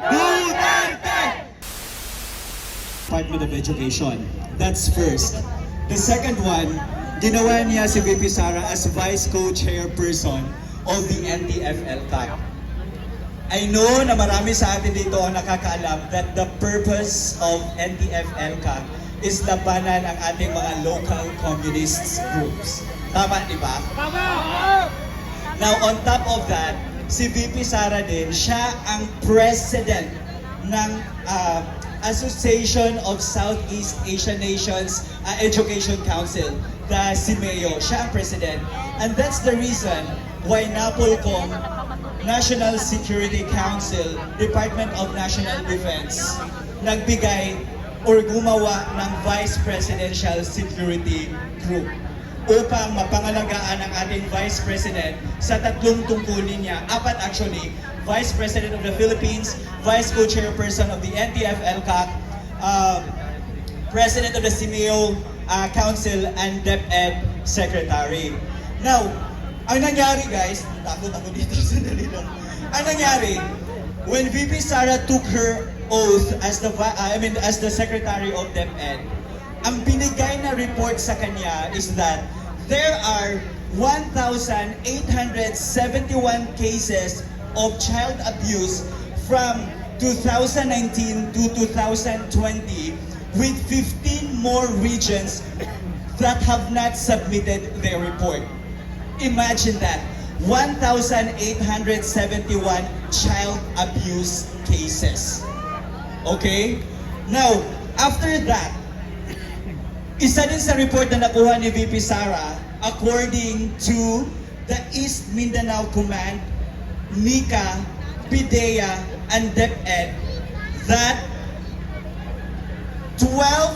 Duterte! Department of Education. That's first. The second one, ginawa niya si VP Sara as Vice Co-Chairperson of the NTF-ELCAC. I know na marami sa atin dito ang nakakaalam that the purpose of NTF-ELCAC is labanan ang ating mga local communist groups. Tama, di ba? Tama! Now, on top of that, si VP Sara din, siya ang president ng Association of Southeast Asian Nations Education Council, the CIMEO. Siya ang president. And that's the reason why NAPOLCOM, National Security Council, Department of National Defense, nagbigay or gumawa ng Vice Presidential Security Group upang mapangalagaan ang ating Vice President sa tatlong tungkulin niya. Apat actually, Vice President of the Philippines, Vice Co-Chairperson of the NTF-ELCAC, President of the CIMEO Council, and DepEd Secretary. Now, ang nangyari guys, takot ako dito, sandali lang. Ang nangyari, when VP Sara took her oath as the Secretary of DepEd, ang binigay na report sa kanya is that there are 1,871 cases of child abuse from 2019 to 2020, with 15 more regions that have not submitted their report. Imagine that, 1,871 child abuse cases. Okay? Now, after that, isa din sa report na nakuha ni VP Sara, according to the East Mindanao Command, NICA, PIDEA, and DepEd, that 12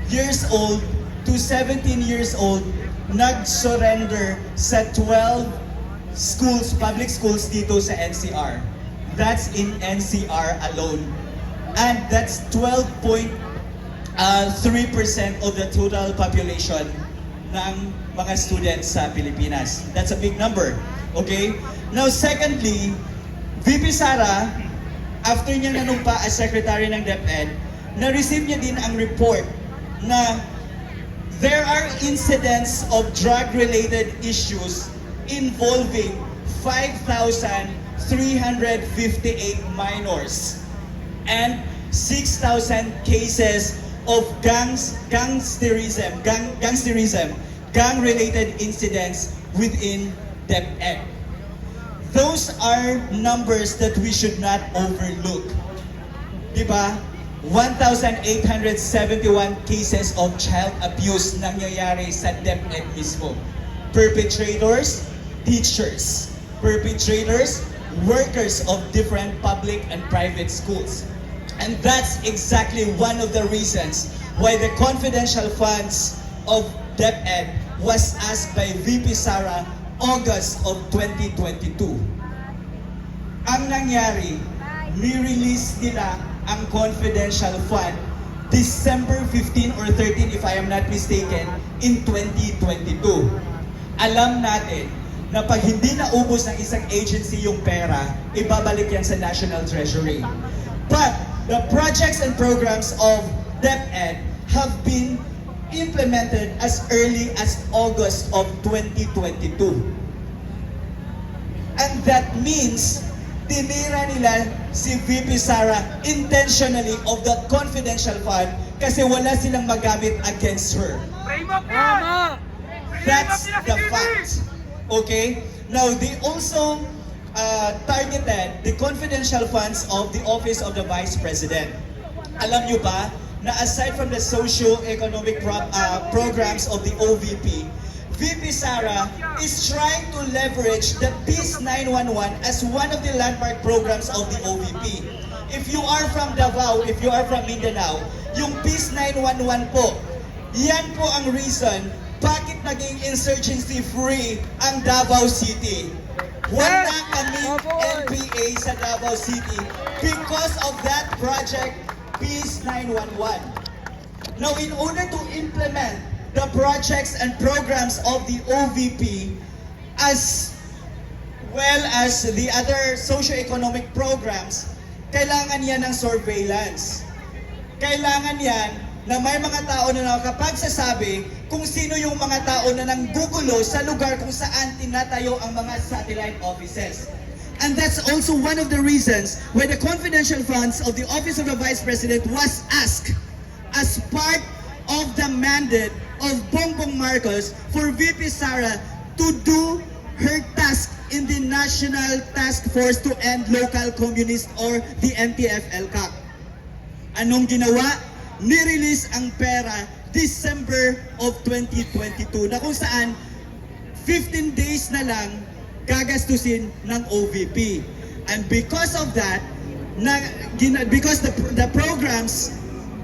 years old to 17 years old nag-surrender sa 12 schools, public schools dito sa NCR. That's in NCR alone. And that's 12.3% of the total population ng mga students sa Pilipinas. That's a big number. Okay? Now, secondly, VP Sara, after niya nanumpa as Secretary ng DepEd, na-receive niya din ang report na there are incidents of drug-related issues involving 5,358 minors and 6,000 cases of gangsterism, gang-related incidents within DepEd. Those are numbers that we should not overlook. Diba? 1,871 cases of child abuse nangyayari sa DepEd mismo. Perpetrators, teachers. Perpetrators, workers of different public and private schools. And that's exactly one of the reasons why the confidential funds of DepEd was asked by VP Sara August of 2022. Ang nangyari, ni-release nila ang confidential fund December 15 or 13 if I am not mistaken in 2022. Alam natin na pag hindi naubos ng isang agency yung pera, ibabalik yan sa National Treasury. But the projects and programs of DepEd have been implemented as early as August of 2022. And that means tinira nila si VP Sara intentionally of that confidential fund kasi wala silang magamit against her. That's the fact. Okay? Now, they also targeted the confidential funds of the Office of the Vice President. Alam nyo ba na aside from the socio-economic programs of the OVP, VP Sara is trying to leverage the Peace 911 as one of the landmark programs of the OVP. If you are from Davao, if you are from Mindanao, yung Peace 911 po, yan po ang reason bakit naging insurgency-free ang Davao City. Wala kami NPA sa Davao City because of that project, Peace 911. Now, in order to implement the projects and programs of the OVP as well as the other socio-economic programs, kailangan yan ng surveillance. Kailangan yan na may mga tao na nakakapagsasabi kung sino yung mga tao na nanggugulo sa lugar kung saan tinatayo ang mga satellite offices. And that's also one of the reasons why the confidential funds of the Office of the Vice President was asked as part of the mandate of Bongbong Marcos for VP Sara to do her task in the National Task Force to End Local Communist or the NTF-ELCAC. Anong ginawa? Nirelease ang pera December of 2022 na kung saan 15 days na lang gagastusin ng OVP. And because of that, because the programs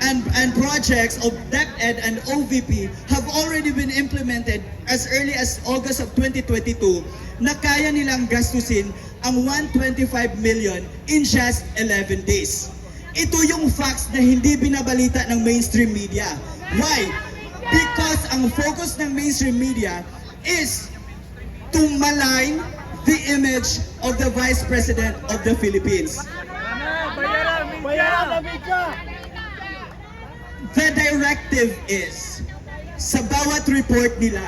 and projects of DepEd and OVP have already been implemented as early as August of 2022, na kaya nilang gastusin ang 125 million in just 11 days. Ito yung facts na hindi binabalita ng mainstream media. Why? Because ang focus ng mainstream media is to malign the image of the Vice President of the Philippines. The directive is, sa bawat report nila,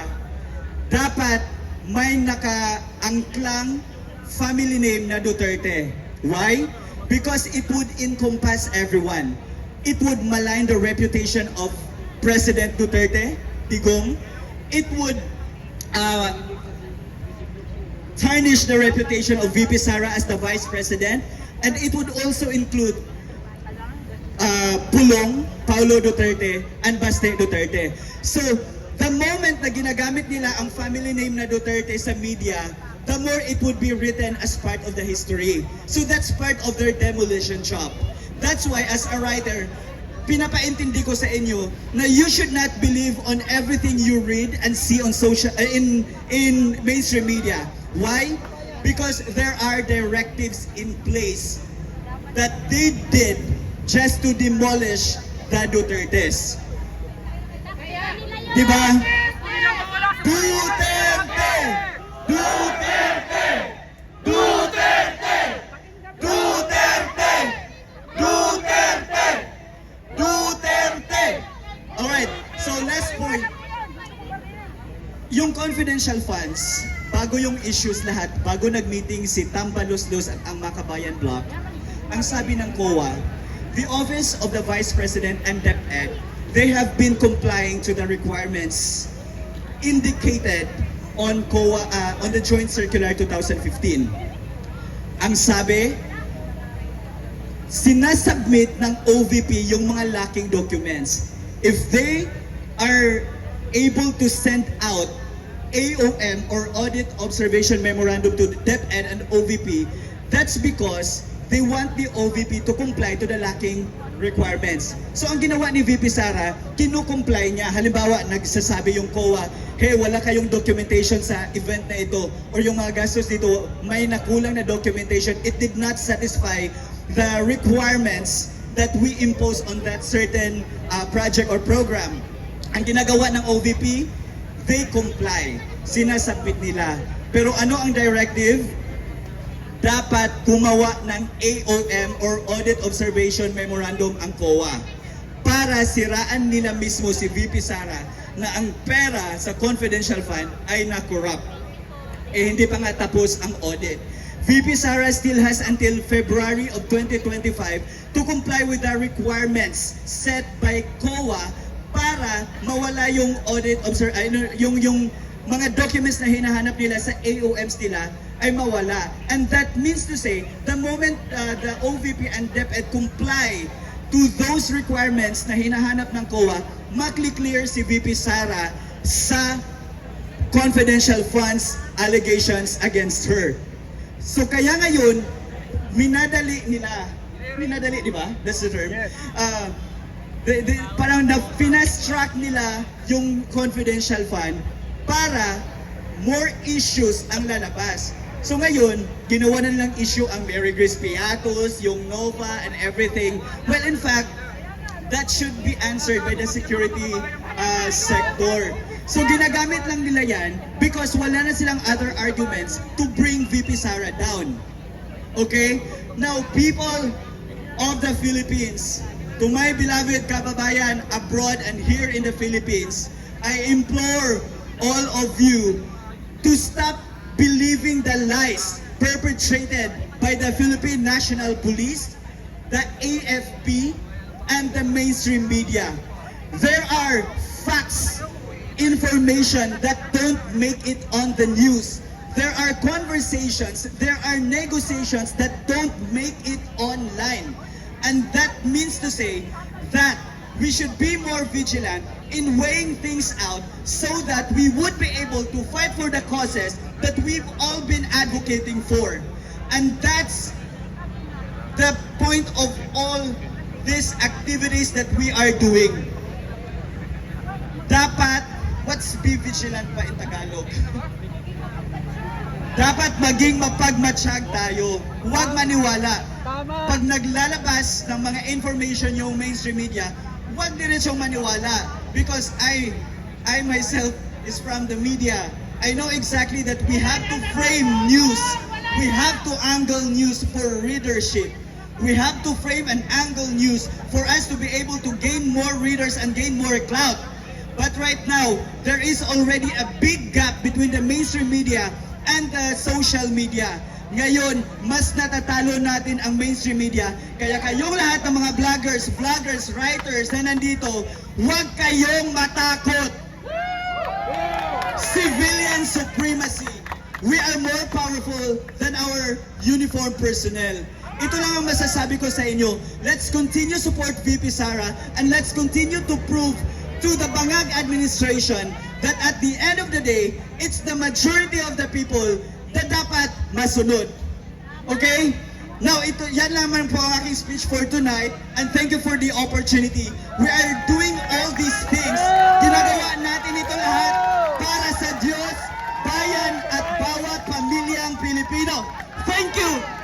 dapat may nakaangklang family name na Duterte. Why? Because it would encompass everyone. It would malign the reputation of President Duterte, Digong. It would tarnish the reputation of VP Sara as the Vice President. And it would also include Pulong, Paulo Duterte, and Baste Duterte. So, the moment na ginagamit nila ang family name na Duterte sa media, the more it would be written as part of the history. So that's part of their demolition job. That's why as a writer, pinapaintindi ko sa inyo na you should not believe on everything you read and see on in mainstream media. Why? Because there are directives in place that they did just to demolish the Dutertes. Diba? Duterte! Duterte! Duterte! Duterte! Duterte! Duterte! Alright, so last point. Yung confidential funds, bago yung issues lahat, bago nag-meeting si Tambaluslos at ang Makabayan Bloc, ang sabi ng COA, the Office of the Vice President and DepEd, they have been complying to the requirements indicated on COA, on the Joint Circular 2015. Ang sabi, sinasubmit ng OVP yung mga lacking documents. If they are able to send out AOM or Audit Observation Memorandum to DepEd and OVP, that's because they want the OVP to comply to the lacking requirements. So ang ginawa ni VP Sara, kinukomply niya. Halimbawa, nagsasabi yung COA, hey, wala kayong documentation sa event na ito or yung mga gastos dito, may nakulang na documentation. It did not satisfy the requirements that we impose on that certain project or program. Ang ginagawa ng OVP, they comply. Sinasubmit nila. Pero ano ang directive? Dapat gumawa ng AOM or Audit Observation Memorandum ang COA para siraan nila mismo si VP Sara na ang pera sa confidential fund ay na-corrupt. Eh hindi pa nga tapos ang audit. VP Sara still has until February of 2025 to comply with the requirements set by COA para mawala yung yung mga documents na hinahanap nila sa AOMs nila ay mawala. And that means to say, the moment the OVP and DepEd comply to those requirements na hinahanap ng COA, makli-clear si VP Sara sa confidential funds allegations against her. So kaya ngayon, minadali, di ba? That's the term. Yes. Parang na-finance track nila yung confidential fund para more issues ang lalabas. So ngayon, ginawa na nilang issue ang Mary Grace Piatos, yung Nova and everything. Well, in fact, that should be answered by the security sector. So ginagamit lang nila yan because wala na silang other arguments to bring VP Sara down. Okay? Now, people of the Philippines, to my beloved kababayan abroad and here in the Philippines, I implore all of you to stop believing the lies perpetrated by the Philippine National Police, the AFP, and the mainstream media. There are facts, information that don't make it on the news. There are conversations, there are negotiations that don't make it online. And that means to say that we should be more vigilant in weighing things out so that we would be able to fight for the causes that we've all been advocating for. And that's the point of all these activities that we are doing. Dapat, what's be vigilant pa in Tagalog? Dapat maging mapagmatsyag tayo. Huwag maniwala. Pag naglalabas ng mga information yung mainstream media, huwag diretsong maniwala. Because I myself is from the media. I know exactly that we have to frame news. We have to angle news for readership. We have to frame and angle news for us to be able to gain more readers and gain more clout. But right now, there is already a big gap between the mainstream media and the social media. Ngayon, mas natatalo natin ang mainstream media. Kaya kayong lahat ng mga vloggers, writers na nandito, huwag kayong matakot. Civilian supremacy. We are more powerful than our uniformed personnel. Ito lang ang masasabi ko sa inyo. Let's continue support VP Sara and let's continue to prove to the Bangag administration that at the end of the day, it's the majority of the people that dapat masunod. Okay? Now, yan lamang po ang aking speech for tonight and thank you for the opportunity. We are doing all these things. Ginagawa natin ito lahat para sa Diyos, bayan at bawat pamilyang Pilipino. Thank you!